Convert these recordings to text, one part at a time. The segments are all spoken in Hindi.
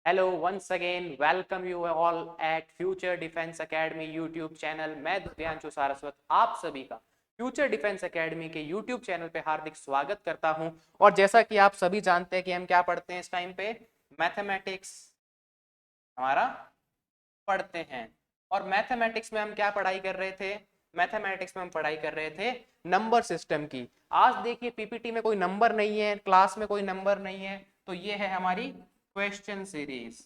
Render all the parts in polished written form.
Hello once again welcome you all at future defence academy YouTube channel. मैं दिव्यांशु सारस्वत आप सभी का फ्यूचर डिफेंस एकेडमी के यूट्यूब चैनल पे हार्दिक स्वागत करता हूं। और जैसा कि आप सभी जानते हैं कि हम क्या पढ़ते हैं इस टाइम पे, मैथमेटिक्स हमारा पढ़ते हैं। और मैथमेटिक्स में हम क्या पढ़ाई कर रहे थे? मैथमेटिक्स में हम पढ़ाई कर रहे थे नंबर सिस्टम की। आज देखिए पीपीटी में कोई नंबर नहीं है, क्लास में कोई नंबर नहीं है, तो ये है हमारी क्वेश्चन सीरीज।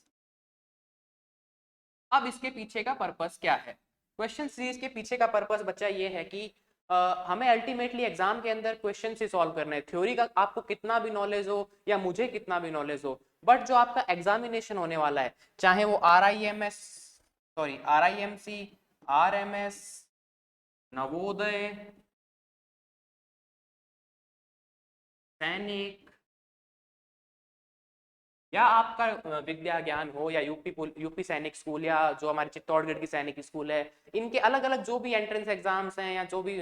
अब इसके पीछे का पर्पस क्या है? क्वेश्चन सीरीज के पीछे का पर्पस बच्चा ये है कि हमें अल्टीमेटली एग्जाम के अंदर क्वेश्चन से सॉल्व करना है। थ्योरी का आपको कितना भी नॉलेज हो या मुझे कितना भी नॉलेज हो, बट जो आपका एग्जामिनेशन होने वाला है, चाहे वो R I M C, RMS, Navodaya, Sainik, या आपका विद्या ज्ञान हो, या यूपी सैनिक स्कूल, या जो हमारे चित्तौड़गढ़ की सैनिक स्कूल है, इनके अलग अलग जो भी एंट्रेंस एग्जाम्स हैं या जो भी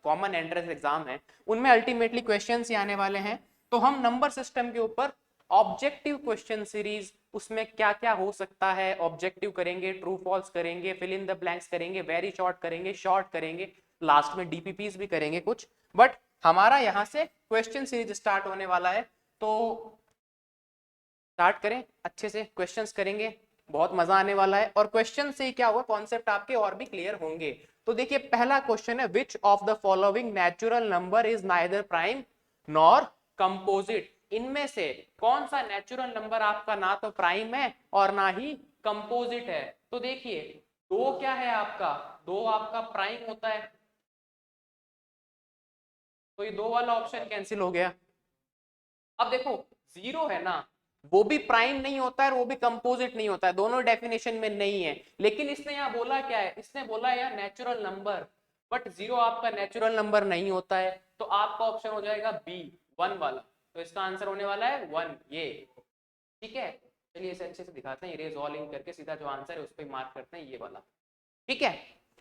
कॉमन एंट्रेंस एग्जाम है, उनमें अल्टीमेटली क्वेश्चंस ही आने वाले हैं। तो हम नंबर सिस्टम के ऊपर ऑब्जेक्टिव क्वेश्चन सीरीज, उसमें क्या क्या हो सकता है, ऑब्जेक्टिव करेंगे, ट्रू फॉल्स करेंगे, फिल इन द ब्लैंक्स करेंगे, वेरी शॉर्ट करेंगे, शॉर्ट करेंगे, लास्ट में डीपीपीस भी करेंगे कुछ। बट हमारा यहाँ से क्वेश्चन सीरीज स्टार्ट होने वाला है। तो स्टार्ट करें, अच्छे से क्वेश्चंस करेंगे, बहुत मजा आने वाला है। और क्वेश्चन से क्या हुआ, कॉन्सेप्ट आपके और भी क्लियर होंगे। तो देखिए पहला क्वेश्चन है, which of the following natural number is neither prime nor composite. इनमें से कौन सा नेचुरल नंबर आपका ना तो प्राइम है और ना ही कंपोजिट है? तो देखिए दो क्या है आपका, दो आपका प्राइम होता है, तो ये दो वाला ऑप्शन कैंसिल हो गया। अब देखो जीरो है ना, वो भी प्राइम नहीं होता है और वो भी कंपोजिट नहीं होता है, दोनों डेफिनेशन में नहीं है। लेकिन इसने यहाँ बोला क्या है, इसने बोला यार नेचुरल नंबर, बट जीरो आपका नेचुरल नंबर नहीं होता है, तो आपका ऑप्शन हो जाएगा बी, वन वाला। तो इसका आंसर होने वाला है वन, ये ठीक है। चलिए इसे अच्छे से दिखाते हैं, इरेज ऑल इन करके सीधा जो आंसर है उस पर मार्क करते हैं, ये वाला। ठीक है,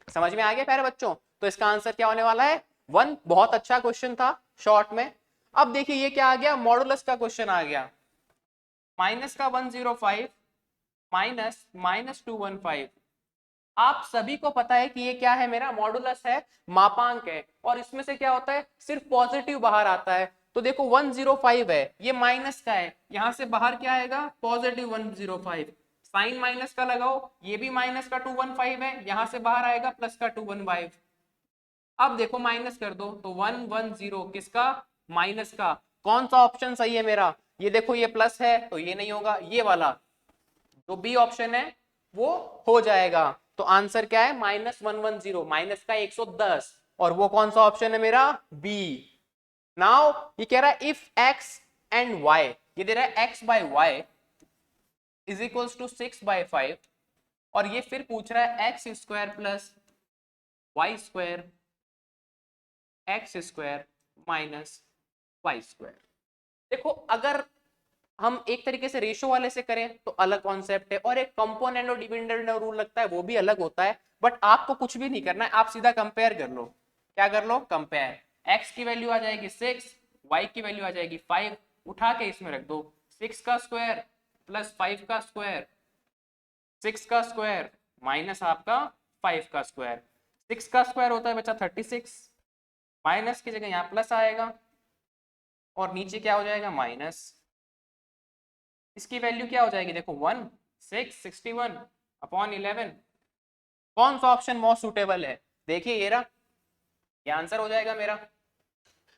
समझ में आ गया प्यारे बच्चों? तो इसका आंसर क्या होने वाला है, वन। बहुत अच्छा क्वेश्चन था शॉर्ट में। अब देखिए ये क्या आ गया, मॉडुलस का क्वेश्चन आ गया। माइनस का 105 माइनस -215। आप सभी को पता है कि ये क्या है, मेरा मॉडुलस है, मापांक है, और इसमें से क्या होता है, सिर्फ पॉजिटिव बाहर आता है। तो देखो 105 है, ये माइनस का है, यहां से बाहर क्या आएगा, पॉजिटिव 105। साइन माइनस का लगाओ, ये भी माइनस का 215 है, यहां से बाहर आएगा प्लस का 215। अब देखो माइनस कर दो तो 110, किसका, माइनस का। कौन सा ऑप्शन सही है मेरा, ये देखो ये प्लस है तो ये नहीं होगा, ये वाला जो बी ऑप्शन है वो हो जाएगा। तो आंसर क्या है, -110, माइनस का 110, और वो कौन सा ऑप्शन है मेरा, बी। नाउ ये कह रहा है इफ एक्स एंड वाई, ये दे रहा है x by y is equals to 6/5, और ये फिर पूछ रहा है x square plus y square, x square minus y square. देखो अगर हम एक तरीके से रेशो वाले से करें तो अलग कॉन्सेप्ट है, और एक कंपोनेंट और डिपेंडेंट रूल लगता है वो भी अलग होता है। बट आपको कुछ भी नहीं करना है, आप सीधा कंपेयर कर लो। क्या कर लो, कंपेयर। एक्स की वैल्यू आ जाएगी 6, वाई की वैल्यू आ जाएगी 5, उठा के इसमें रख दो। 6 का स्क्वायर प्लस 5 का स्क्वायर, 6 का स्क्वायर माइनस आपका 5 का स्क्वायर। 6 का स्क्वायर होता है बच्चा 36, माइनस की जगह यहाँ प्लस आएगा, और नीचे क्या हो जाएगा, माइनस। इसकी वैल्यू क्या हो जाएगी, देखो 1 6 61/11। कौन सा ऑप्शन मोस्ट सुटेबल है, देखिए ये रहा, ये आंसर हो जाएगा मेरा।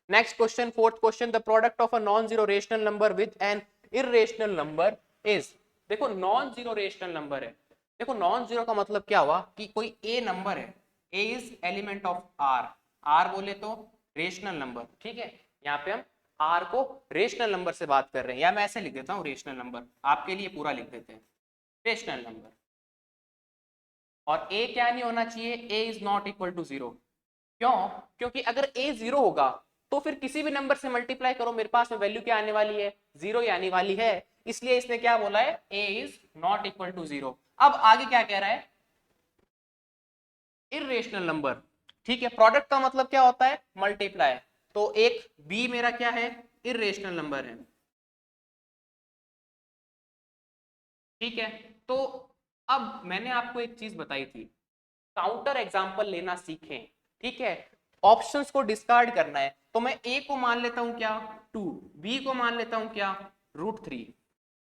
Next question, fourth question, the product of a non zero rational number with an irrational number is. देखो नॉन जीरो रेशनल नंबर है, देखो नॉन जीरो का मतलब क्या हुआ कि कोई ए नंबर है, A is element of R, R बोले तो रेशनल नंबर, ठीक है। यहाँ पे हम आर को रेशनल नंबर से बात कर रहे हैं, या मैं ऐसे लिख देता हूँ रेशनल नंबर, आपके लिए पूरा लिख देते हैं रेशनल नंबर। और ए क्या नहीं होना चाहिए, A is not equal to zero. क्यों, क्योंकि अगर ए जीरो होगा तो फिर किसी भी नंबर से मल्टीप्लाई करो, मेरे पास में वैल्यू क्या आने वाली है, जीरो ही आने वाली है। इसलिए इसने क्या बोला है, A is not equal to zero. अब आगे क्या कह रहा है, इरेशनल नंबर, ठीक है। प्रोडक्ट का मतलब क्या होता है, मल्टीप्लाई। तो एक बी मेरा क्या है, इरेशनल नंबर है। ठीक है, तो अब मैंने आपको एक चीज बताई थी, काउंटर एग्जाम्पल लेना सीखें। ठीक है, ऑप्शंस को डिस्कार्ड करना है, तो मैं ए को मान लेता हूं क्या 2, बी को मान लेता हूं क्या √3।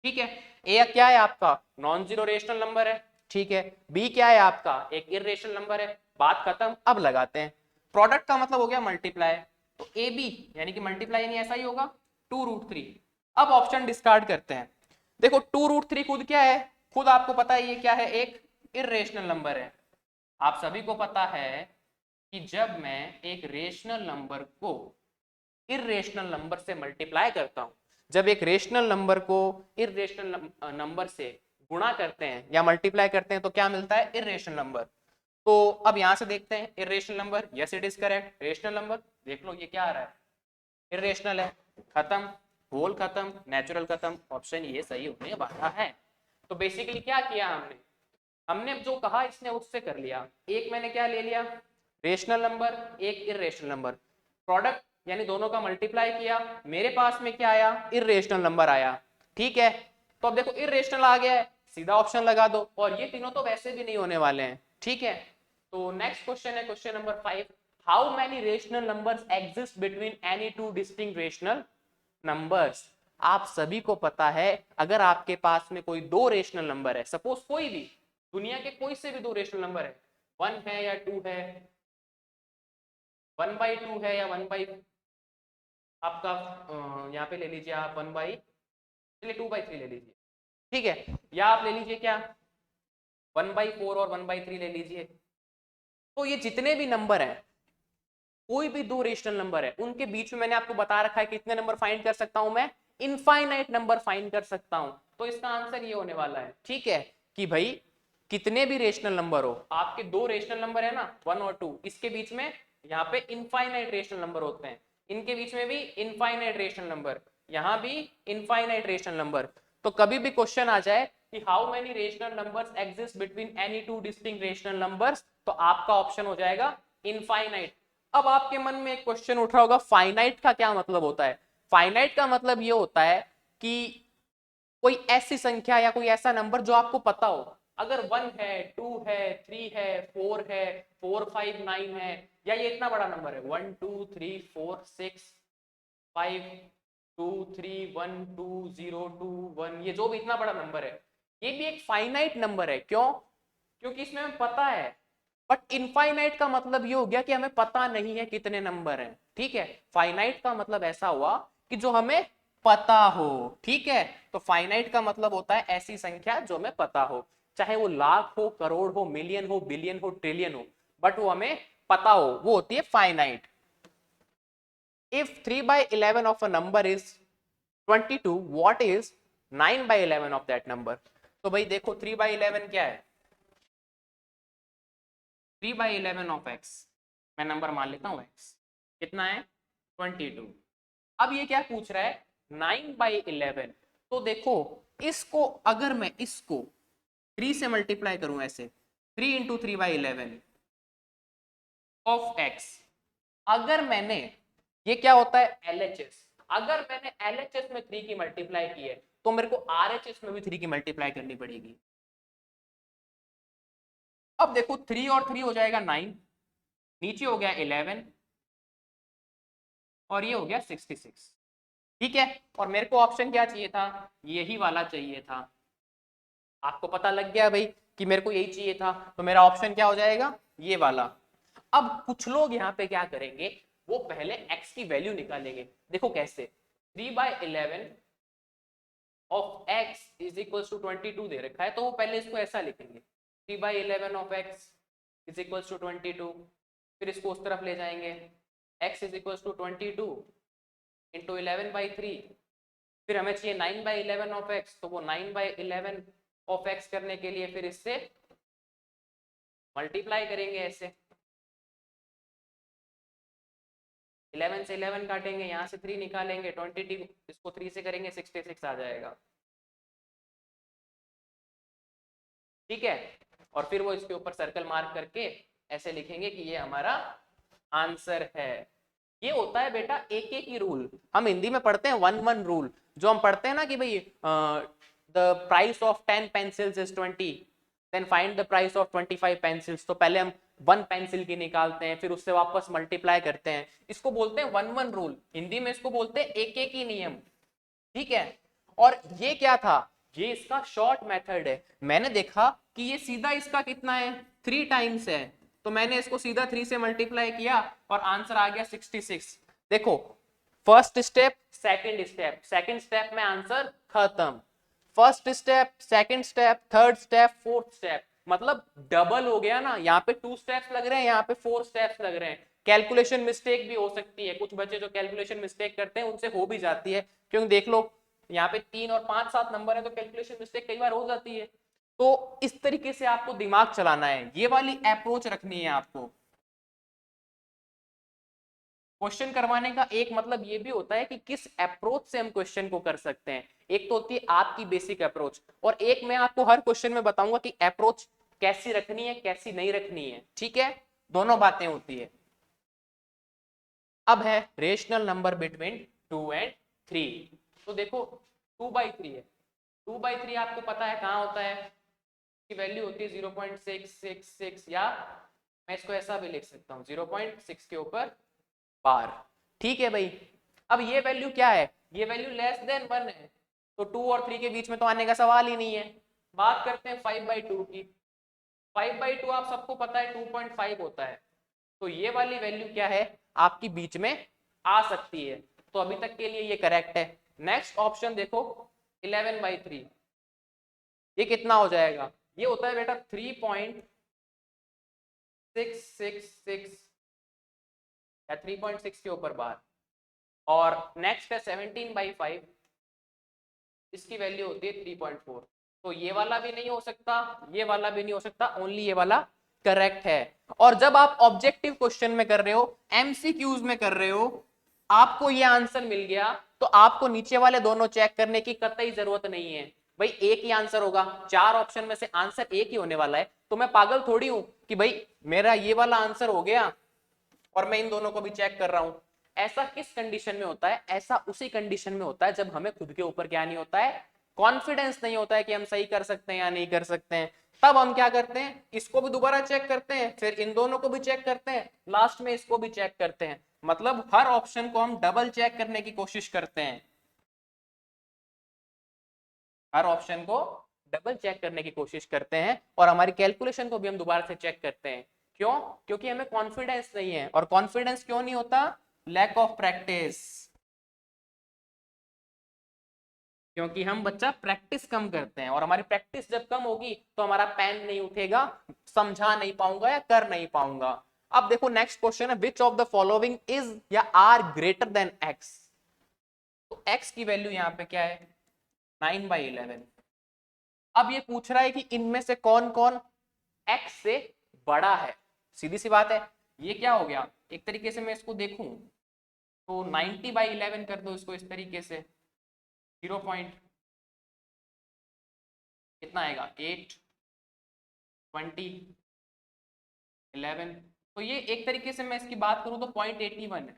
ठीक है, ए क्या है आपका नॉन जीरो रेशनल नंबर है, ठीक है, बी क्या है आपका एक इर्रेशनल नंबर है, बात खत्म। अब लगाते हैं, प्रोडक्ट का मतलब हो गया मल्टीप्लाई, तो ए बी यानी कि मल्टीप्लाई यानी ऐसा ही होगा 2√3। अब ऑप्शन डिस्कार्ड करते हैं, देखो 2√3 खुद क्या है, खुद आपको पता है ये क्या है, एक इर्रेशनल नंबर है। आप सभी को पता है कि जब मैं एक रेशनल नंबर को इर्रेशनल नंबर से मल्टीप्लाई करता हूं, जब एक रेशनल नंबर को इर्रेशनल नंबर से गुणा करते हैं या मल्टीप्लाई करते हैं तो क्या मिलता है इर्रेशनल नंबर। तो अब यहां से देखते हैं irrational number, yes it is correct, rational number देख लो ये क्या आ रहा है इर्रेशनल है, खत्म, होल खत्म, नेचुरल खत्म, ऑप्शन ये सही होने वाला है। तो बेसिकली क्या किया हमने, हमने जो कहा इसने उससे कर लिया, एक मैंने क्या ले लिया रेशनल नंबर, एक इर्रेशनल नंबर, प्रोडक्ट यानी दोनों का मल्टीप्लाई किया, मेरे पास में क्या आया इर्रेशनल नंबर आया। ठीक है, तो अब देखो इर्रेशनल आ गया है, सीधा ऑप्शन लगा दो, और ये तीनों तो वैसे भी नहीं होने वाले हैं। ठीक है, तो नेक्स्ट क्वेश्चन है question number 5, how many rational numbers exist between any two distinct rational numbers. आप सभी को पता है अगर आपके पास में कोई दो रेशनल नंबर है, सपोज कोई भी दुनिया के कोई से भी दो रेशनल नंबर है, 1 है या 2 है, 1/2 है या 1 आपका यहाँ पे ले लीजिए आप चलिए 2/3 ले लीजिए, ठीक है, या आप ले लीजिए क्या 1/4 और 1/3 ले लीजिए। तो ये जितने भी नंबर हैं, कोई भी दो रेशनल नंबर है, उनके बीच में मैंने आपको बता रखा है कितने नंबर फाइंड कर सकता हूं मैं, इनफाइनाइट नंबर फाइंड कर सकता हूं। तो इसका आंसर ये होने वाला है, ठीक है, कि भाई कितने भी रेशनल नंबर हो, आपके दो रेशनल नंबर है ना 1 और 2, इसके बीच में यहाँ पे इनफाइनाइट रेशनल नंबर होते हैं, इनके बीच में भी इनफाइनाइट रेशनल नंबर, यहाँ भी इनफाइनाइट रेशनल नंबर। तो कभी भी क्वेश्चन आ जाए कि how many rational numbers exist between any two distinct rational numbers, तो आपका ऑप्शन हो जाएगा इनफाइनाइट। अब आपके मन में एक क्वेश्चन उठ रहा होगा फाइनाइट का क्या मतलब होता है। फाइनाइट का मतलब ये होता है कि कोई ऐसी संख्या या कोई ऐसा नंबर जो आपको पता हो, अगर 1 है 2 है 3 है 4 है 4 5 9 है, या ये इतना बड़ा नंबर है 1 2 3 4 6 5 2 3 1 2 0 2 1, ये जो भी इतना बड़ा नंबर है ये भी एक फाइनाइट नंबर है। क्यों? क्योंकि इसमें हमें पता है, बट इनफाइनाइट का मतलब ये हो गया कि हमें पता नहीं है कितने नंबर हैं। ठीक है, फाइनाइट का मतलब ऐसा हुआ कि जो हमें पता हो। ठीक है, तो फाइनाइट का मतलब होता है ऐसी संख्या जो हमें पता हो, चाहे वो लाख हो, करोड़ हो, मिलियन हो, बिलियन हो, ट्रिलियन हो, बट वो हमें पता हो, वो होती है finite. If 3/11 of a number is 22, what is 9/11 of that number? तो भाई देखो 3/11 क्या है, 3/11 ऑफ x, मैं नंबर मान लेता हूं x कितना है 22। अब ये क्या पूछ रहा है 9/11, तो देखो इसको अगर मैं इसको 3 से मल्टीप्लाई करूं ऐसे 3 इंटू 3/11 ऑफ x, अगर मैंने, ये क्या होता है LHS, अगर मैंने LHS में 3 की मल्टीप्लाई की है तो मेरे को RHS में भी 3 की मल्टीप्लाई करनी पड़ेगी। अब देखो 3 और 3 हो जाएगा 9, नीचे हो गया 11 और ये हो गया 66। ठीक है, और मेरे को ऑप्शन क्या चाहिए था, यही वाला चाहिए था। आपको पता लग गया भाई कि मेरे को यही चाहिए था, तो मेरा ऑप्शन क्या हो जाएगा ये वाला। अब कुछ लोग यहाँ पे क्या करेंगे, वो पहले x की वैल्यू निकालेंगे। देखो कैसे, 3/11 of x is equal to 22 दे रखा है, तो वो पहले इसको ऐसा लिखेंगे 3/11 of x is equal to 22, फिर इसको उस तरफ ले जाएंगे x is equal to 22 into 11/3, फिर हमें चाहिए 9/11 ऑफ x, तो वो 9/11 ऑफ x करने के लिए फिर इससे मल्टीप्लाई करेंगे ऐसे, 11 से 11 काटेंगे, यहाँ से 3 निकालेंगे 22, इसको 3 से करेंगे 66 आ जाएगा। ठीक है, और फिर वो इसके ऊपर सर्कल मार्क करके ऐसे लिखेंगे कि ये हमारा आंसर है। ये होता है बेटा एक एक ही रूल, हम हिंदी में पढ़ते हैं 1 1 रूल, जो हम पढ़ते हैं ना कि भाई the price of 10 pencils is 20, then find the price of 25 pencils. तो पहले हम 1 पेंसिल की निकालते हैं, फिर उससे वापस मल्टीप्लाई करते हैं. इसको बोलते हैं 1-1 रूल. हिंदी में इसको बोलते हैं एक-एक ही नियम. ठीक है. और ये क्या था, ये इसका शॉर्ट मेथड है. मैंने देखा कि ये सीधा इसका कितना है, 3 टाइम्स है, तो मैंने इसको सीधा 3 से मल्टीप्लाई किया और आंसर आ गया 66. देखो फर्स्ट स्टेप, सेकंड स्टेप में आंसर खत्म. First step, second step, third step, fourth step, मतलब डबल हो गया ना. यहाँ पे 2 स्टेप्स लग रहे हैं, यहाँ पे 4 स्टेप्स लग रहे हैं. कैलकुलेशन मिस्टेक भी हो सकती है, कुछ बच्चे जो कैलकुलेशन मिस्टेक करते हैं उनसे हो भी जाती है, क्योंकि देख लो यहाँ पे 3 और 5 7 नंबर है, तो कैलकुलेशन मिस्टेक कई बार हो जाती है. तो इस तरीके से आपको दिमाग चलाना है, ये वाली अप्रोच रखनी है आपको. क्वेश्चन करवाने का एक मतलब ये भी होता है कि किस अप्रोच से हम क्वेश्चन को कर सकते हैं. एक तो होती है आपकी बेसिक अप्रोच, और एक मैं आपको हर क्वेश्चन में बताऊंगा कि अप्रोच कैसी रखनी है कैसी नहीं रखनी है. ठीक है, दोनों बातें होती है. अब है रेशनल नंबर बिटवीन 2 एंड 3. तो देखो 2/3 है. 2/3 आपको पता है कहाँ होता है, की वैल्यू होती है 0.666, या मैं इसको ऐसा भी लिख सकता हूँ 0.6 के ऊपर बार. ठीक है भाई. अब ये वैल्यू क्या है, ये वैल्यू लेस देन 1 है, तो 2 और 3 के बीच में तो आने का सवाल ही नहीं है. बात करते हैं 5/2 की. 5/2 आप सबको पता है 2.5 होता है, तो ये वाली वैल्यू क्या है आपकी बीच में आ सकती है. तो अभी तक के लिए ये करेक्ट है. नेक्स्ट ऑप्शन देखो 11/3, ये कितना हो जाएगा, ये होता है बेटा 3.666 या 3.6 के ऊपर बार. और नेक्स्ट है 17/5, इसकी वैल्यू होती है 3.4. तो ये वाला भी नहीं हो सकता, ये वाला भी नहीं हो सकता, ओनली ये वाला करेक्ट है. और जब आप ऑब्जेक्टिव क्वेश्चन में कर रहे हो, एमसीक्यूज में कर रहे हो, आपको ये आंसर मिल गया, तो आपको नीचे वाले दोनों चेक करने की कतई जरूरत नहीं है. भाई एक ही आंसर होगा, 4 ऑप्शन में से आंसर एक ही होने वाला है, तो मैं पागल थोड़ी हूं कि भाई मेरा ये वाला आंसर हो गया और मैं इन दोनों को भी चेक कर रहा हूं. ऐसा किस कंडीशन में होता है, ऐसा उसी कंडीशन में होता है जब हमें खुद के ऊपर क्या नहीं होता है, कॉन्फिडेंस नहीं होता है कि हम सही कर सकते हैं या नहीं कर सकते हैं. तब हम क्या करते हैं, इसको भी दोबारा चेक करते हैं, फिर इन दोनों को भी चेक करते हैं, लास्ट में इसको भी चेक करते हैं. मतलब हर ऑप्शन को हम डबल चेक करने की कोशिश करते हैं, हर ऑप्शन को डबल चेक करने की कोशिश करते हैं, और हमारी कैलकुलेशन को भी हम दोबारा से चेक करते हैं. क्यों, क्योंकि हमें कॉन्फिडेंस नहीं है. और कॉन्फिडेंस क्यों नहीं होता, लैक ऑफ प्रैक्टिस. क्योंकि हम बच्चा प्रैक्टिस कम करते हैं, और हमारी प्रैक्टिस जब कम होगी तो हमारा पेन नहीं उठेगा, समझा नहीं पाऊंगा या कर नहीं पाऊंगा. अब देखो नेक्स्ट क्वेश्चन है, which of the following is या आर ग्रेटर देन एक्स. तो एक्स की वैल्यू यहाँ पे क्या है, 9/11. अब ये पूछ रहा है कि इनमें से कौन कौन एक्स से बड़ा है. सीधी सी बात है, ये क्या हो गया, एक तरीके से मैं इसको देखूं तो 90/11 कर दो इसको इस तरीके से. 0 पॉइंट कितना आएगा, 8, 20, 11. तो ये एक तरीके से मैं इसकी बात करूं तो 0.81 है.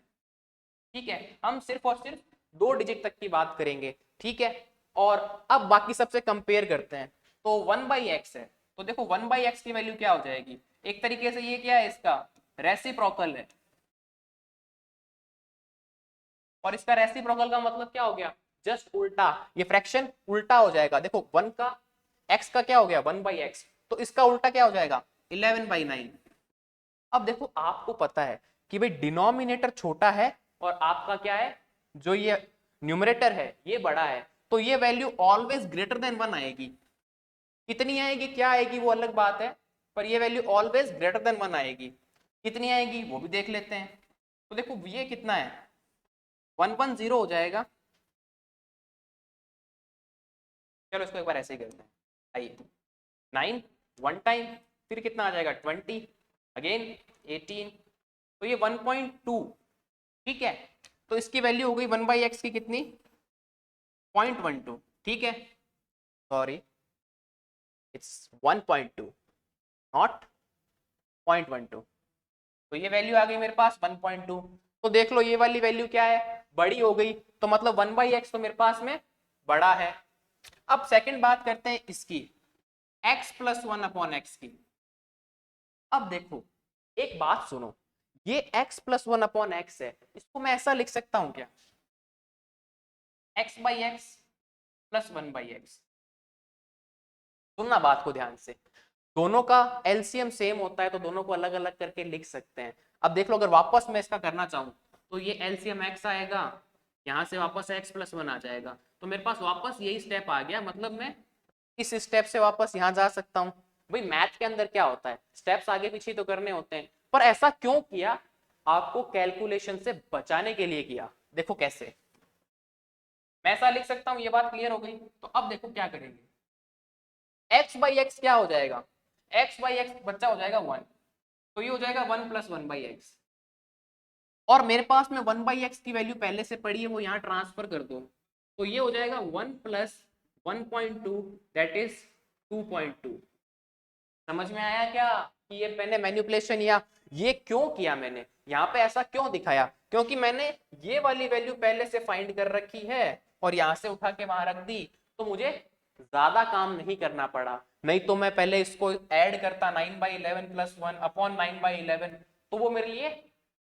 ठीक है, हम सिर्फ और सिर्फ 2 डिजिट तक की बात करेंगे. ठीक है, और अब बाकी सबसे कंपेयर करते हैं. तो 1/x है, तो देखो 1/x की वैल्यू क्या हो जाएगी, एक तरीके से ये क्या है, इसका रेसिप्रोकल है. और इसका रेसिप्रोकल का मतलब क्या हो गया, जस्ट उल्टा. ये फ्रैक्शन उल्टा हो जाएगा. देखो 1 का x का क्या हो गया 1/x, तो इसका उल्टा क्या हो जाएगा 11/9. अब देखो आपको पता है कि भाई डिनोमिनेटर छोटा है और आपका क्या है, जो ये न्यूमरेटर है ये बड़ा है, तो ये वैल्यू ऑलवेज ग्रेटर देन 1 आएगी. कितनी आएगी, क्या आएगी वो अलग बात है, पर ये वैल्यू ऑलवेज ग्रेटर देन 1 आएगी. कितनी आएगी वो भी देख लेते हैं. तो देखो ये कितना है, 110 हो जाएगा. चलो इसको एक बार ऐसे ही करते हैं. आइए 9 1 टाइम, फिर कितना आ जाएगा 20, अगेन 18, तो ये 1.2. ठीक है, तो इसकी वैल्यू हो गई 1/x की कितनी, 0.12. ठीक है, सॉरी इट्स 1.2 नॉट 0.12. तो ये वैल्यू आ गई मेरे पास 1.2. तो देख लो ये वाली वैल्यू क्या है, बड़ी हो गई, तो मतलब 1/x तो मेरे पास में बड़ा है. अब सेकंड बात करते हैं इसकी, x plus one upon x की। अब देखो एक बात सुनो, ये x plus one upon x है, इसको मैं ऐसा लिख सकता हूं क्या, x by x plus one by x. सुनना बात को ध्यान से, दोनों का एलसीएम सेम होता है तो दोनों को अलग अलग करके लिख सकते हैं। अब देख लो, अगर वापस मैं इसका करना चाहूं तो ये एलसीएम x आएगा, यहां से वापस x प्लस वन आ जाएगा, तो मेरे पास वापस यही स्टेप आ गया, मतलब मैं इस स्टेप से वापस यहां जा सकता हूं। भाई मैथ के अंदर क्या होता है, स्टेप्स आगे पीछे तो करने होते हैं, पर ऐसा क्यों किया, आपको कैलकुलेशन से बचाने के लिए किया। देखो कैसे, मैं ऐसा लिख सकता हूं, ये बात क्लियर हो गई। तो अब देखो क्या करेंगे, x बाई एक्स क्या हो जाएगा, x बाई एक्स बच्चा हो जाएगा वन, तो ये हो जाएगा one plus one by x, और मेरे पास में वन बाई एक्स की वैल्यू पहले से पड़ी है, वो यहाँ ट्रांसफर कर दो, तो ये हो जाएगा वन प्लस 1.2 दैट इज 2.2। समझ में आया क्या कि ये मैंने मैनिपुलेशन या ये क्यों किया, मैंने यहाँ पे ऐसा क्यों दिखाया, क्योंकि मैंने ये वाली वैल्यू पहले से फाइंड कर रखी है और यहाँ से उठा के वहां रख दी, तो मुझे ज्यादा काम नहीं करना पड़ा। नहीं तो मैं पहले इसको ऐड करता 9/11 प्लस वन अपॉन 9/11, तो वो मेरे लिए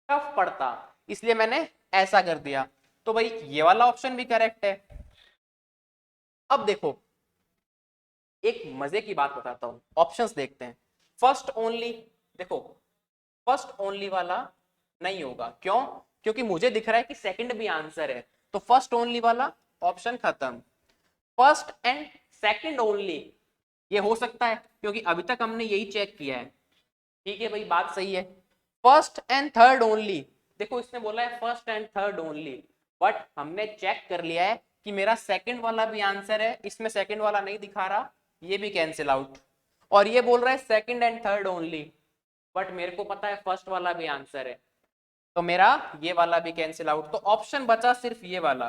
टफ पड़ता, इसलिए मैंने ऐसा कर दिया। तो भाई ये वाला ऑप्शन भी करेक्ट है। अब देखो एक मजे की बात बताता हूं, ऑप्शंस देखते हैं। फर्स्ट ओनली, देखो फर्स्ट ओनली वाला नहीं होगा, क्यों, क्योंकि मुझे दिख रहा है कि सेकंड भी आंसर है, तो फर्स्ट ओनली वाला ऑप्शन खत्म। फर्स्ट एंड सेकंड ओनली ये हो सकता है, क्योंकि अभी तक हमने यही चेक किया है, ठीक है भाई बात सही है। फर्स्ट एंड थर्ड ओनली, देखो इसने बोला है first and third only, but हमने चेक कर लिया है कि मेरा सेकंड वाला भी आंसर है, इसमें सेकंड वाला नहीं दिखा रहा, ये भी कैंसिल आउट, और ये बोल रहा है second and third only, but मेरे को पता है फर्स्ट वाला भी आंसर है, तो मेरा ये वाला भी कैंसिल आउट, तो ऑप्शन बचा सिर्फ ये वाला,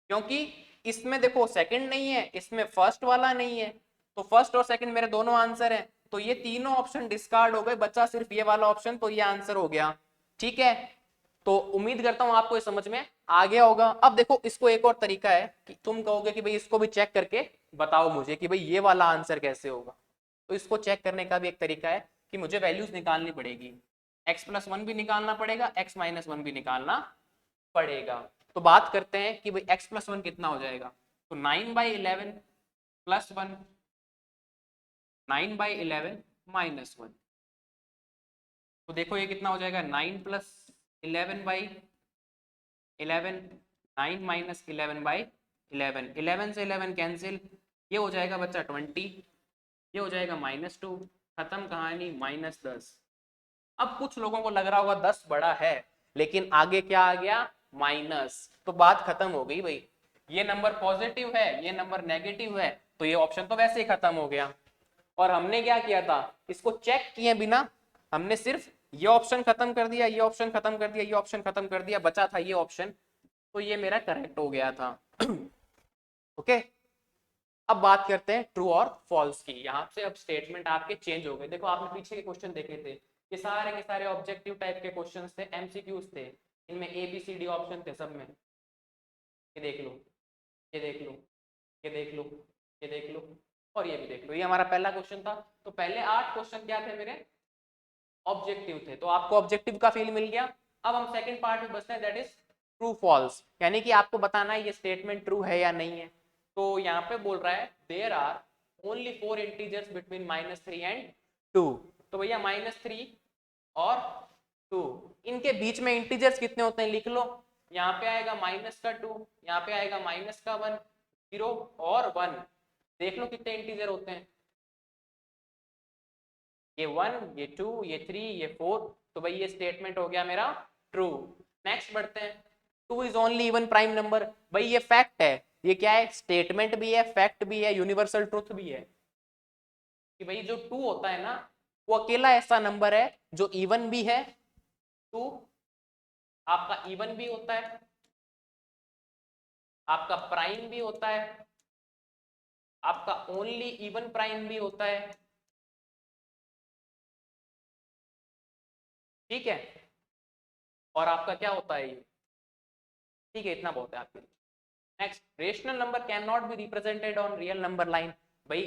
क्योंकि इसमें देखो सेकंड नहीं है, इसमें फर्स्ट वाला नहीं है, तो फर्स्ट और सेकंड मेरे दोनों आंसर हैं, तो ये तीनों ऑप्शन डिस्कार्ड हो गए, बचा सिर्फ ये वाला ऑप्शन, तो ये आंसर हो गया। ठीक है, तो उम्मीद करता हूं आपको ये समझ में आ गया होगा। अब देखो इसको एक और तरीका है कि तुम कहोगे कि भाई इसको भी चेक करके बताओ मुझे कि भाई ये वाला आंसर कैसे होगा, तो इसको चेक करने का भी एक तरीका है कि मुझे वैल्यूज निकालनी पड़ेगी, x प्लस वन भी निकालना पड़ेगा, x माइनस वन भी निकालना पड़ेगा। तो बात करते हैं कि भाई x प्लस वन कितना हो जाएगा, तो 9/11 प्लस वन, 9/11 माइनस वन, तो देखो ये कितना हो जाएगा, 9 प्लस 11/11, 9 माइनस 11/11, 11 से 11 कैंसिल, ये हो जाएगा बच्चा 20, ये हो जाएगा -2, खत्म कहानी, -10। अब कुछ लोगों को लग रहा होगा 10 बड़ा है, लेकिन आगे क्या आ गया, माइनस, तो बात खत्म हो गई भाई, ये नंबर पॉजिटिव है, ये नंबर नेगेटिव है, तो ये ऑप्शन तो वैसे ही खत्म हो गया। और हमने क्या किया था, इसको चेक किए बिना हमने सिर्फ ये ऑप्शन खत्म कर दिया, ये ऑप्शन खत्म कर दिया, ये ऑप्शन खत्म कर दिया, बचा था ये ऑप्शन, तो ये मेरा करेक्ट हो गया था। ओके, अब बात करते हैं ट्रू और फॉल्स की। यहाँ से अब स्टेटमेंट आपके चेंज हो गए। देखो आपने पीछे के क्वेश्चन देखे थे, ये सारे के सारे ऑब्जेक्टिव टाइप के क्वेश्चंस थे, एमसीक्यूज थे, इनमें A B C D option थे सब में। ये देख लो, ये देख लो, ये देख लो, ये देख लो, और ये भी देख लो, ये हमारा पहला क्वेश्चन था। तो पहले 8 क्वेश्चन क्या थे मेरे, ऑब्जेक्टिव थे, तो आपको ऑब्जेक्टिव का फील मिल गया। अब हम सेकंड पार्ट में बसते हैं, दैट इज ट्रू फॉल्स, यानी कि आपको बताना है ये स्टेटमेंट ट्रू है या नहीं है। तो यहाँ पे बोल रहा है there are only 4 integers between -3 and 2, तो भैया -3 और 2, इनके बीच में इंटीजर्स कितने होते हैं लिख लो। यहाँ पे आएगा -2, यहाँ पे आएगा -1, 0 और 1, देख लो कितने इंटीजर होते हैं, ये 1, ये 2, ये 3, ये 4, तो भाई ये स्टेटमेंट हो गया मेरा ट्रू। नेक्स्ट बढ़ते हैं, 2 is only even prime number, भाई ये फैक्ट है, ये क्या है, स्टेटमेंट भी है, फैक्ट भी है, यूनिवर्सल ट्रुथ भी है, कि भाई जो 2 होता है ना, वो अकेला ऐसा नंबर है जो इवन भी है, 2 आपका इवन भी होता है, आपका प्राइम भी होता है, आपका ओनली इवन प्राइम भी होता है, ठीक है, और आपका क्या होता है ये, ठीक है इतना बहुत है आपके लिए। Next, rational number can not be represented on real number line. भाई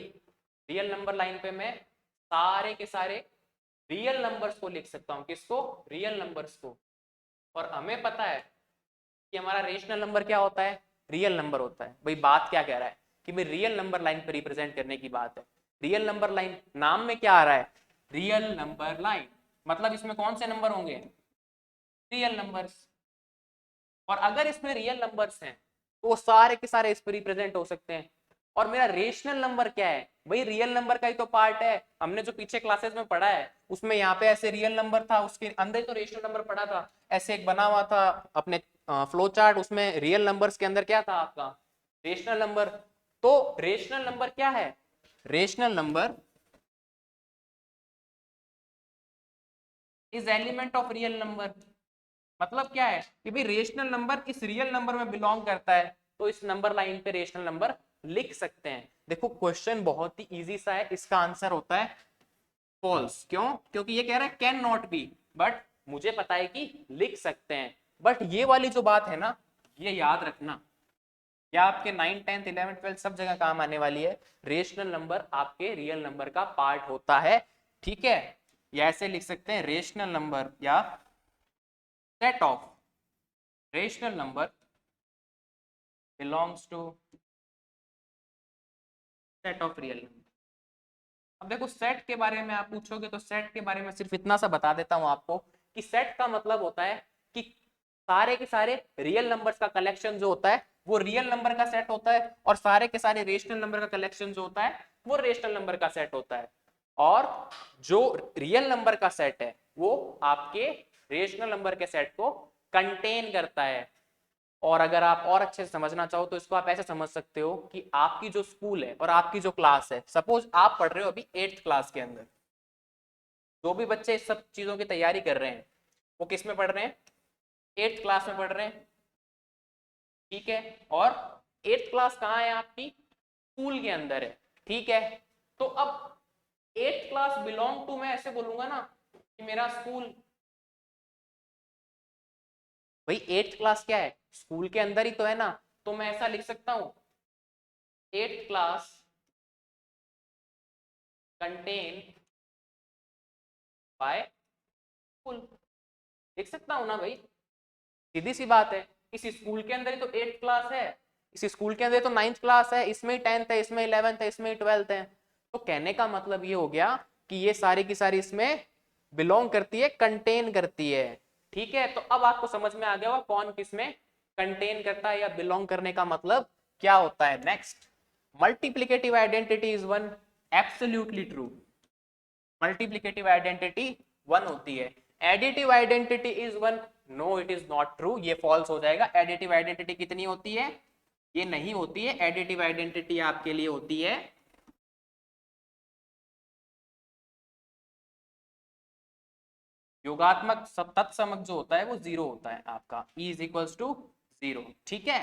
रियल नंबर लाइन पे मैं सारे के सारे रियल नंबर्स को लिख सकता हूँ। किसको? रियल नंबर्स को। और हमें पता है कि हमारा रेशनल नंबर क्या होता है? रियल नंबर होता है। भाई बात क्या कह रहा है कि भाई रियल नंबर लाइन पे रिप्रेजेंट करने की बात है। रियल नंबर लाइन, नाम में क्या आ रहा है? रियल नंबर लाइन, मतलब इसमें कौन से नंबर होंगे? Real numbers. और अगर इसमें रियल नंबर्स हैं तो वो सारे के सारे इस पर रिप्रेजेंट हो सकते हैं। और मेरा रेशनल नंबर क्या है? भाई रियल नंबर का ही तो पार्ट है। हमने जो पीछे क्लासेस में पढ़ा है उसमें यहाँ पे ऐसे रियल नंबर था, उसके अंदर ही तो रेशनल नंबर पढ़ा था। ऐसे एक बना हुआ था अपने फ्लो चार्ट, उसमें रियल नंबर्स के अंदर क्या था आपका? Rational number. तो रेशनल नंबर क्या है? Rational number is element of real number. मतलब क्या है कि भाई रेशनल नंबर इस रियल नंबर में बिलोंग करता है, तो इस नंबर लाइन पे रेशनल नंबर लिख सकते हैं। देखो क्वेश्चन बहुत ही इजी सा है, इसका आंसर होता है फॉल्स। क्यों? क्योंकि ये कह रहा है कैन नॉट बी, बट मुझे पता है कि लिख सकते हैं। बट ये वाली जो बात है ना, ये याद रखना, या आपके 9, 10, 11, 12 सब जगह काम आने वाली है। रेशनल नंबर आपके रियल नंबर का पार्ट होता है। ठीक है, या ऐसे लिख सकते हैं रेशनल नंबर या set of rational number belongs to set of real number। अब देखो सेट के बारे में आप पूछोगे तो सेट के बारे में सिर्फ इतना सा बता देता हूं आपको कि सेट का मतलब होता है कि सारे के सारे रियल नंबर्स का कलेक्शन जो होता है वो रियल नंबर का सेट होता है, और सारे के सारे रेशनल नंबर का कलेक्शन जो होता है वो रेशनल नंबर का सेट होता है। और जो रियल नंबर का सेट है वो आपके रेशनल नंबर के सेट को कंटेन करता है। और अगर आप और अच्छे से समझना चाहो तो इसको आप ऐसे समझ सकते हो कि आपकी जो स्कूल है और आपकी जो क्लास है, सपोज आप पढ़ रहे हो अभी 8th क्लास के अंदर, जो भी बच्चे इस सब चीजों की तैयारी कर रहे हैं वो किस में पढ़ रहे हैं? 8th क्लास में पढ़ रहे हैं। ठीक है, और 8th क्लास कहाँ है आपकी? स्कूल के अंदर है। ठीक है, तो अब 8th क्लास बिलोंग टू, मैं ऐसे बोलूंगा ना कि मेरा स्कूल, भाई 8th क्लास क्या है? स्कूल के अंदर ही तो है ना। तो मैं ऐसा लिख सकता हूं 8th class contain bye school. लिख सकता हूं ना भाई? सीधी सी बात है, इस स्कूल के अंदर ही तो 8th क्लास है, इस स्कूल के अंदर तो 9th क्लास है, इसमें ही 10th है, इसमें 11th है, इसमें ही 12th है। तो कहने का मतलब ये हो गया कि ये सारी की सारी इसमें बिलोंग करती है, कंटेन करती है। ठीक है, तो अब आपको समझ में आ गया होगा कौन किस में कंटेन करता है या बिलोंग करने का मतलब क्या होता है। Next, multiplicative identity is one, absolutely true. Multiplicative identity 1 होती है। Additive identity is 1, no it is not true, ये फॉल्स हो जाएगा। एडिटिव आइडेंटिटी कितनी होती है? ये नहीं होती है। एडिटिव आइडेंटिटी आपके लिए होती है योगात्मक तत्समक जो होता है वो 0 होता है आपका, E इज इक्वल्स टू 0। ठीक है,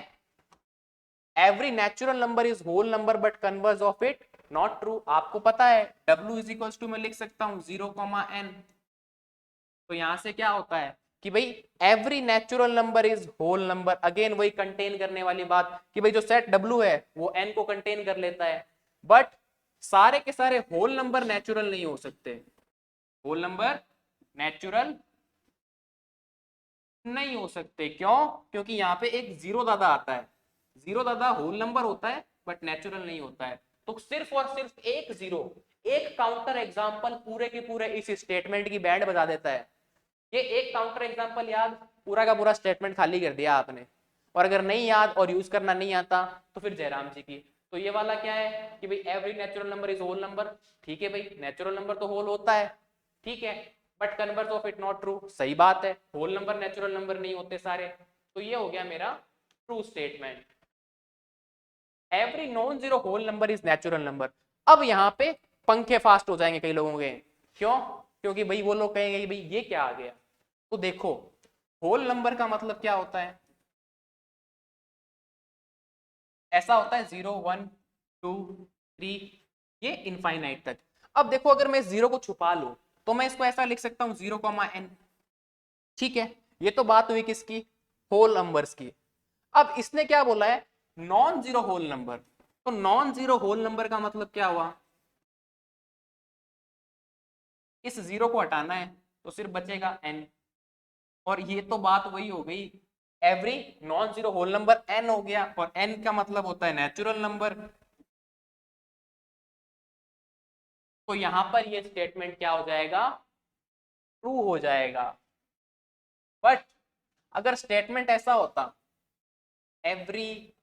every natural number is whole number but converse of it not true. आपको पता है W इज इक्वल्स टू मैं लिख सकता हूँ 0,n। तो यहां से क्या होता है कि भाई every natural number is whole number, again वही कंटेन करने वाली बात कि भाई जो सेट W है वो n को कंटेन कर लेता है। बट सारे के सारे होल नंबर नेचुरल नहीं हो सकते। होल नंबर नेचुरल नहीं हो सकते। क्यों? क्योंकि यहाँ पे एक जीरो दादा आता है। जीरो दादा होल नंबर होता है बट नेचुरल नहीं होता है। तो सिर्फ और सिर्फ एक जीरो, एक काउंटर एग्जांपल पूरे के पूरे इस स्टेटमेंट की बैंड बजा देता है। ये एक काउंटर एग्जांपल याद, पूरा का पूरा स्टेटमेंट खाली कर दिया आपने। और अगर नहीं याद और यूज करना नहीं आता तो फिर जयराम जी की। तो ये वाला क्या है कि भाई every natural number is whole number. ठीक है भाई, नेचुरल नंबर तो होल होता है, ठीक है, but converse of it not true. सही बात है, होल नंबर नेचुरल नंबर नहीं होते सारे। तो ये हो गया मेरा true statement. Every non zero whole number is natural number. अब यहाँ पे पंखे फास्ट हो जाएंगे कई लोगों के। क्यों? क्योंकि भाई वो लोग कहेंगे भाई ये क्या आ गया। तो देखो होल नंबर का मतलब क्या होता है? ऐसा होता है 0, 1, 2, 3, ये इनफाइनाइट तक। अब देखो अगर मैं 0 को छुपा लूं तो मैं इसको ऐसा लिख सकता हूं 0,n। ठीक है, ये तो बात हुई किसकी? होल नंबर्स की। अब इसने क्या बोला है नॉन जीरो होल नंबर। तो नॉन जीरो होल नंबर का मतलब क्या हुआ, इस जीरो को हटाना है तो सिर्फ बचेगा n। और ये तो बात वही हो गई, every non zero whole number n हो गया, और n का मतलब होता है नेचुरल नंबर। तो यहां पर ये स्टेटमेंट क्या हो जाएगा, ट्रू हो जाएगा। बट अगर स्टेटमेंट ऐसा होता, every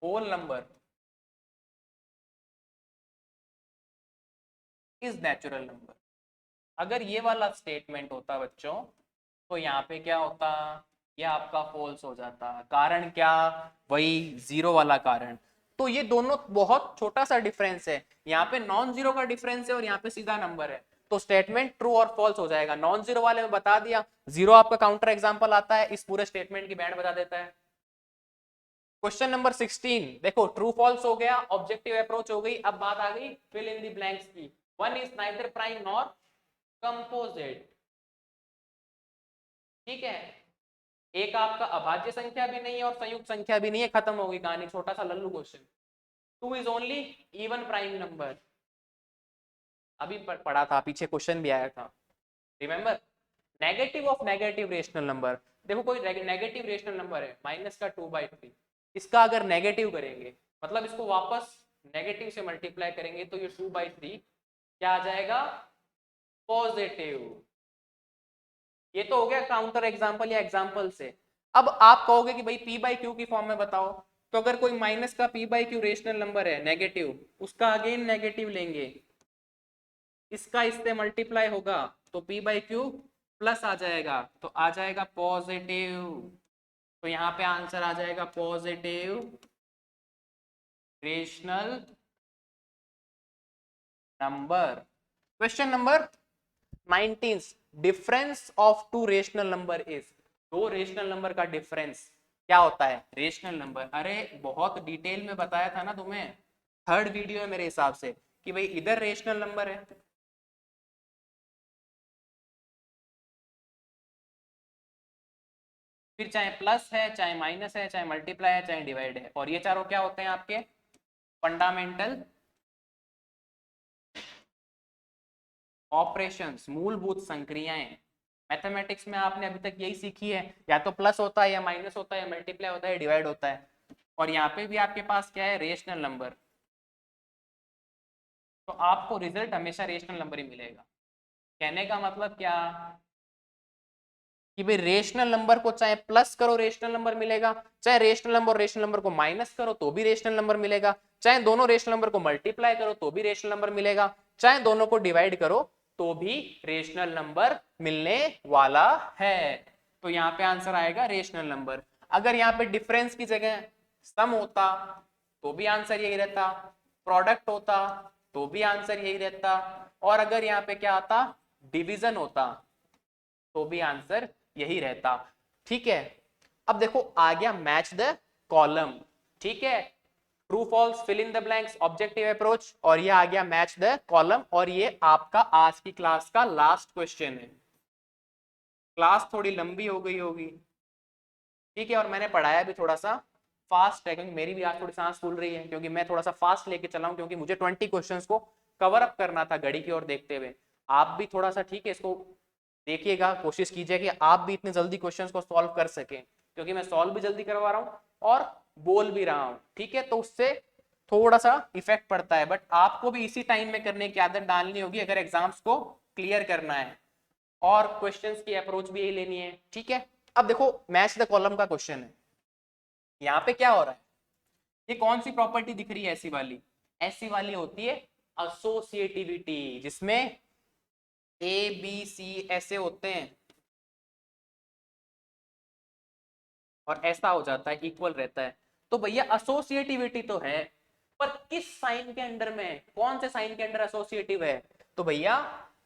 whole number is natural number, अगर ये वाला स्टेटमेंट होता बच्चों, तो यहाँ पे क्या होता, ये आपका फॉल्स हो जाता। कारण क्या, वही जीरो वाला कारण। तो ये दोनों बहुत छोटा सा डिफरेंस है, यहाँ पे नॉन जीरो का डिफरेंस है और यहाँ पे सीधा नंबर है, तो स्टेटमेंट ट्रू और फॉल्स हो जाएगा। नॉन जीरो वाले में बता दिया, जीरो आपका काउंटर एग्जांपल आता है, इस पूरे स्टेटमेंट की बैंड बता देता है। क्वेश्चन नंबर 16 देखो, ट्रू फॉल्स हो गया, ऑब्जेक्टिव अप्रोच हो गई, अब बात आ गई फिल इन द ब्लैंक्स की। One is neither prime nor composite, ठीक है। एक आपका अभाज्य संख्या भी नहीं है और संयुक्त संख्या भी नहीं है, खत्म हो गई कहानी, छोटा सा Lallu question. Two is only even prime number, अभी पढ़ा था, पीछे क्वेश्चन भी आया था, remember. Negative of negative rational number, देखो कोई नेगेटिव रेशनल नंबर है -2/3, इसका अगर नेगेटिव करेंगे, मतलब इसको वापस नेगेटिव से मल्टीप्लाई करेंगे, तो ये 2/3 क्या आ जाएगा, पॉजिटिव। ये तो हो गया काउंटर एग्जांपल या एग्जांपल से। अब आप कहोगे कि भाई पी बाई क्यू की फॉर्म में बताओ, तो अगर कोई माइनस का P by Q rational number है नेगेटिव, उसका अगेन नेगेटिव लेंगे, इसका इससे मल्टीप्लाई होगा, तो पी बाई क्यू प्लस आ जाएगा, तो आ जाएगा पॉजिटिव। तो यहाँ पे आंसर आ जाएगा positive rational number. Question number 19, difference of two rational number is, दो रेशनल नंबर का डिफरेंस क्या होता है, रेशनल नंबर। अरे बहुत डिटेल में बताया था ना तुम्हें, थर्ड वीडियो है मेरे हिसाब से, कि भाई इधर रेशनल नंबर है, फिर चाहे प्लस है, चाहे माइनस है, चाहे मल्टीप्लाई है, चाहे डिवाइड है, और ये चारों क्या होते हैं आपके फंडामेंटल ऑपरेशंस, मूलभूत संक्रियाएं। मैथमेटिक्स में आपने अभी तक यही सीखी है, या तो प्लस होता है, या माइनस होता है, या मल्टीप्लाई होता है, डिवाइड होता है। और यहाँ पे भी आपके पास क्या है, रेशनल नंबर, तो आपको रिजल्ट हमेशा रेशनल नंबर ही मिलेगा। कहने का मतलब क्या, कि भाई रेशनल नंबर को चाहे प्लस करो रेशनल नंबर मिलेगा, चाहे रेशनल नंबर और रेशनल नंबर को माइनस करो तो भी रेशनल नंबर मिलेगा, चाहे दोनों रेशनल नंबर को मल्टीप्लाई करो तो भी रेशनल नंबर मिलेगा, चाहे दोनों को डिवाइड करो तो भी रेशनल नंबर मिलने वाला है। तो यहाँ पे आंसर आएगा रेशनल नंबर। अगर यहाँ पे डिफरेंस की जगह सम होता तो भी आंसर यही रहता, प्रोडक्ट होता तो भी आंसर यही रहता, और अगर यहाँ पे क्या आता, डिवीजन होता तो भी आंसर यही रहता, ठीक है। अब देखो आ गया मैच द कॉलम, ठीक है, true false fill in the blanks objective approach, और ये आ गया मैच द कॉलम, और ये आपका आज की क्लास का लास्ट क्वेश्चन है। क्लास थोड़ी लंबी हो गई होगी, ठीक है, और मैंने पढ़ाया भी थोड़ा सा फास्ट है, क्योंकि मेरी भी आज थोड़ी सांस फूल रही है, क्योंकि मैं थोड़ा सा फास्ट लेके चला हूं, क्योंकि मुझे 20 क्वेश्चंस को कवर अप करना था घड़ी की ओर देखते हुए। आप भी थोड़ा सा ठीक है इसको देखिएगा, कोशिश कीजिए कि आप भी इतने जल्दी क्वेश्चंस को सॉल्व कर सकें, क्योंकि मैं सॉल्व भी जल्दी करवा रहा हूँ और बोल भी रहा हूँ, ठीक है, तो उससे थोड़ा सा इफेक्ट पड़ता है, बट आपको भी इसी टाइम में करने की आदत डालनी होगी अगर एग्जाम्स को क्लियर करना है, और क्वेश्चंस की अप्रोच भी यही लेनी है, ठीक है। अब देखो मैच द कॉलम का क्वेश्चन है, यहाँ पे क्या हो रहा है, ये कौन सी प्रॉपर्टी दिख रही है, ऐसी वाली होती है एसोसिएटिविटी, जिसमें ए बी सी ऐसे होते हैं और ऐसा हो जाता है, इक्वल रहता है। तो भैया एसोसिएटिविटी तो है, पर किस साइन के अंडर में, कौन से साइन के अंडर एसोसिएटिव है, तो भैया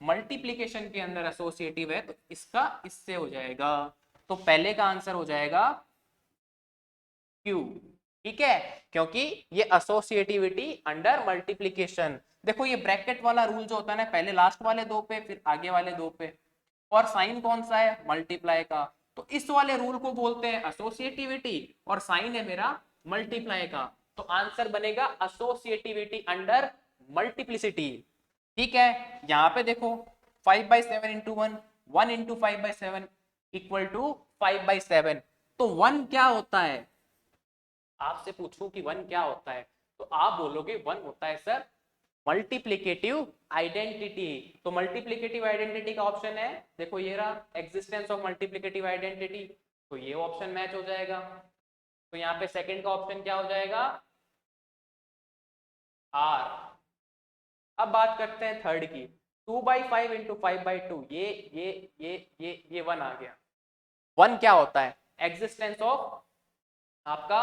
मल्टीप्लीकेशन के अंदर एसोसिएटिव है, तो इसका इससे हो जाएगा, तो पहले का आंसर हो जाएगा क्यू, ठीक है, क्योंकि ये एसोसिएटिविटी अंडर मल्टीप्लीकेशन। देखो ये ब्रैकेट वाला रूल जो होता है ना, पहले लास्ट वाले दो पे फिर आगे वाले दो पे, और साइन कौन सा है, मल्टीप्लाई का, तो इस वाले रूल को बोलते हैं एसोसिएटिविटी, और साइन है मेरा मल्टीप्लाई का, तो आंसर बनेगा एसोसिएटिविटी अंडर मल्टीप्लिसिटी। ठीक है, यहां पे देखो 5/7 इंटू 1, 1 इंटू 5/7 इक्वल टू 5/7। तो 1 क्या होता है, आपसे पूछूं कि 1 क्या होता है, तो आप बोलोगे 1 होता है सर मल्टीप्लिकेटिव आइडेंटिटी। तो मल्टीप्लिकेटिव आइडेंटिटी का ऑप्शन है, देखो ये रहा, एग्जिस्टेंस ऑफ मल्टीप्लिकेटिव आइडेंटिटी, तो ये ऑप्शन मैच हो जाएगा। तो यहाँ पे सेकंड का ऑप्शन क्या हो जाएगा, आर। अब बात करते हैं थर्ड की, 2/5 इंटू 5/2, ये 1 आ गया। 1 क्या होता है, एग्जिस्टेंस ऑफ आपका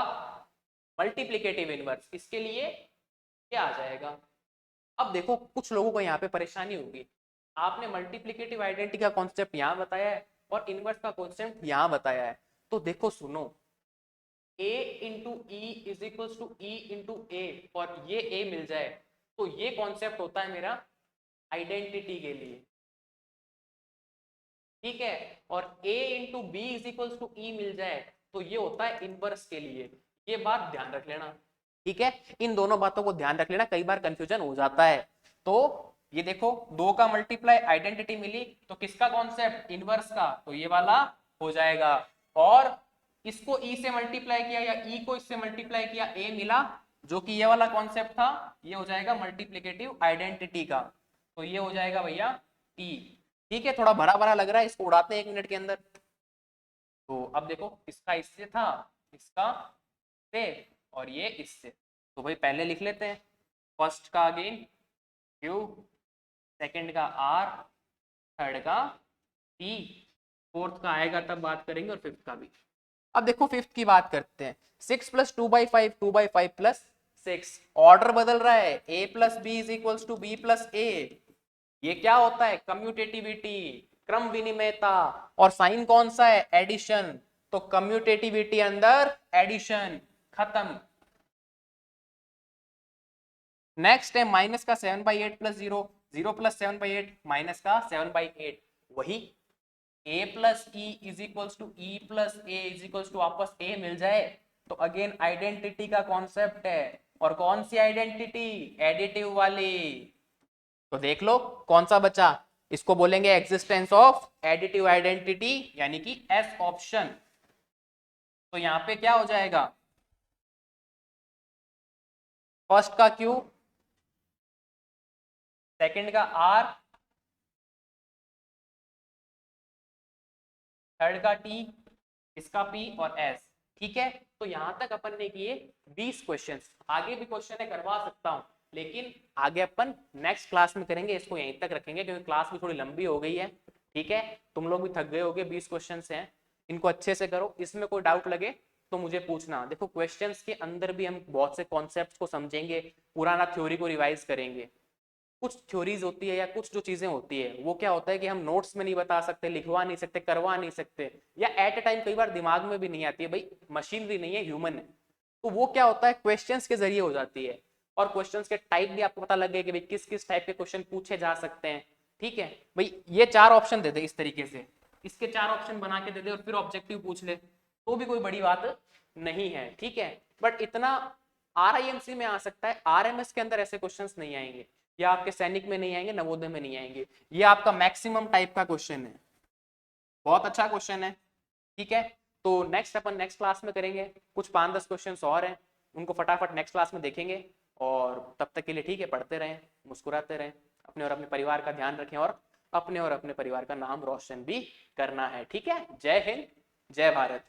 मल्टीप्लिकेटिव इनवर्स, इसके लिए क्या आ जाएगा। अब देखो कुछ लोगों को यहाँ पे परेशानी होगी, आपने मल्टीप्लिकेटिव आइडेंटिटी का कॉन्सेप्ट यहाँ बताया है और इनवर्स का कॉन्सेप्ट यहाँ बताया है। तो देखो सुनो, a into E is equal to E into A, और ये a मिल जाए, तो ये कॉन्सेप्ट होता है मेरा आइडेंटिटी के लिए, ठीक है। और a into B is equal to E मिल जाए, तो ये होता है इनवर्स के लिए। ये बात ध्यान रख लेना, ठीक है, इन दोनों बातों को ध्यान रख लेना, कई बार कंफ्यूजन हो जाता है। तो ये देखो 2 का मल्टीप्लाई आइडेंटिटी मिली, तो किसका कॉन्सेप्ट, इनवर्स का, तो ये वाला हो जाएगा। और इसको ई से मल्टीप्लाई किया या ई को इससे मल्टीप्लाई किया, ए मिला, जो कि ये वाला कॉन्सेप्ट था, ये हो जाएगा मल्टीप्लिकेटिव आइडेंटिटी का, तो ये हो जाएगा भैया टी। ठीक है, थोड़ा भरा भरा लग रहा है, इसको उड़ाते हैं 1 मिनट के अंदर। तो अब देखो इसका इससे था, इसका से, और ये इससे, तो भाई पहले लिख लेते हैं, फर्स्ट का अगेन क्यू, सेकंड का आर, थर्ड का टी, फोर्थ का आएगा तब बात करेंगे, और फिफ्थ का भी। अब देखो फिफ्थ की बात करते हैं, 6 + 2/5, 2/5 + 6, ऑर्डर बदल रहा है, a + b = b + a, ये क्या होता है, कम्यूटेटिविटी, क्रम विनिमयता, और साइन कौन सा है, एडिशन, तो कम्यूटेटिविटी अंदर एडिशन, खत्म। नेक्स्ट है माइनस का 7/8 + 0, 0 + 7/8, माइनस का 7/8, वही a + e = e + a = वापस a मिल जाए, तो अगेन आइडेंटिटी का कॉन्सेप्ट है, और कौन सी आइडेंटिटी, एडिटिव वाली। तो देख लो कौन सा बचा, इसको बोलेंगे एग्जिस्टेंस ऑफ एडिटिव आइडेंटिटी, यानी कि एस ऑप्शन। तो यहां पे क्या हो जाएगा, फर्स्ट का क्यू, सेकंड का आर, थर्ड का टी, इसका पी और एस। ठीक है, तो यहां तक अपन ने किए 20 क्वेश्चंस, आगे भी क्वेश्चन है करवा सकता हूं, लेकिन आगे अपन नेक्स्ट क्लास में करेंगे, इसको यहीं तक रखेंगे क्योंकि क्लास भी थोड़ी लंबी हो गई है। ठीक है, तुम लोग भी थक गए होगे, 20 क्वेश्चन हैं, इनको अच्छे से करो, इसमें कोई डाउट लगे तो मुझे पूछना। देखो क्वेश्चंस के अंदर भी हम बहुत से कॉन्सेप्ट्स को समझेंगे, पुराना थ्योरी को रिवाइज करेंगे। कुछ थ्योरीज होती है या कुछ जो चीजें होती है वो क्या होता है कि हम नोट्स में नहीं बता सकते, लिखवा नहीं सकते, करवा नहीं सकते, या एट ए टाइम कई बार दिमाग में भी नहीं आती है, भाई मशीनरी नहीं है, ह्यूमन है, तो वो क्या होता है क्वेश्चंस के जरिए हो जाती है। और क्वेश्चंस के टाइप भी आपको पता लगे कि भाई किस किस टाइप के क्वेश्चन पूछे जा सकते हैं। ठीक है भाई, ये 4 ऑप्शन दे दे इस तरीके से, इसके 4 ऑप्शन बना के दे दे और फिर ऑब्जेक्टिव पूछ ले, तो भी कोई बड़ी बात नहीं है। ठीक है, बट इतना RIMC में आ सकता है, RMS के अंदर ऐसे क्वेश्चंस नहीं आएंगे, या आपके सैनिक में नहीं आएंगे, नवोदय में नहीं आएंगे, ये आपका मैक्सिमम टाइप का क्वेश्चन है, बहुत अच्छा क्वेश्चन है। ठीक है, तो नेक्स्ट अपन नेक्स्ट क्लास में करेंगे, कुछ 5-10 क्वेश्चन और हैं, उनको फटाफट नेक्स्ट क्लास में देखेंगे, और तब तक के लिए ठीक है, पढ़ते रहें, मुस्कुराते रहें, अपने और अपने परिवार का ध्यान रखें, और अपने और अपने परिवार का नाम रोशन भी करना है। ठीक है, जय हिंद, जय भारत।